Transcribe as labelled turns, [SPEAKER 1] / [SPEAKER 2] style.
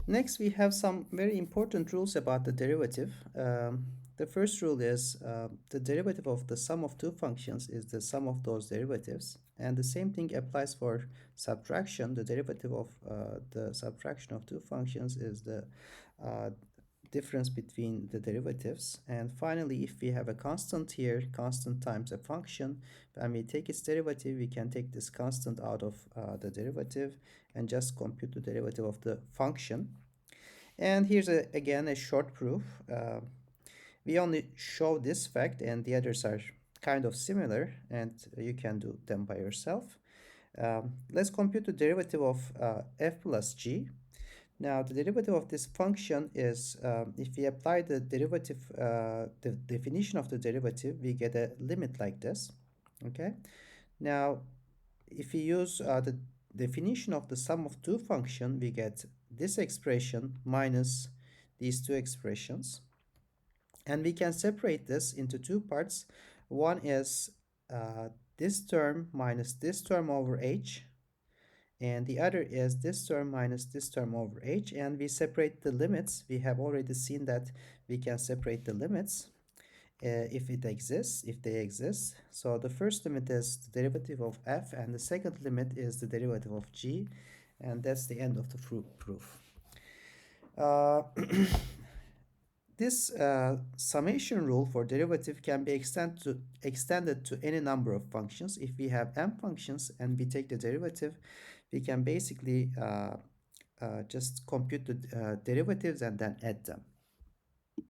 [SPEAKER 1] Next, we have some very important rules about the derivative. The first rule is the derivative of the sum of two functions is the sum of those derivatives. And the same thing applies for subtraction. The derivative of the subtraction of two functions is the uh, difference between the derivatives. And finally, if we have a constant here, constant times a function, when we take its derivative, we can take this constant out of the derivative and just compute the derivative of the function. And here's again a short proof. We only show this fact and the others are kind of similar, and you can do them by yourself. Let's compute the derivative of f plus g. Now the derivative of this function is, if we apply the derivative, the definition of the derivative, we get a limit like this. Okay. Now if we use the definition of the sum of two function, we get this expression minus these two expressions. And we can separate this into two parts. One is this term minus this term over h, and the other is this term minus this term over h, and we separate the limits. We have already seen that we can separate the limits if it exists, if they exist. So the first limit is the derivative of f, and the second limit is the derivative of g, and that's the end of the proof. Uh, This summation rule for derivative can be extended to any number of functions. If we have m functions and we take the derivative, we can basically just compute the derivatives and then add them.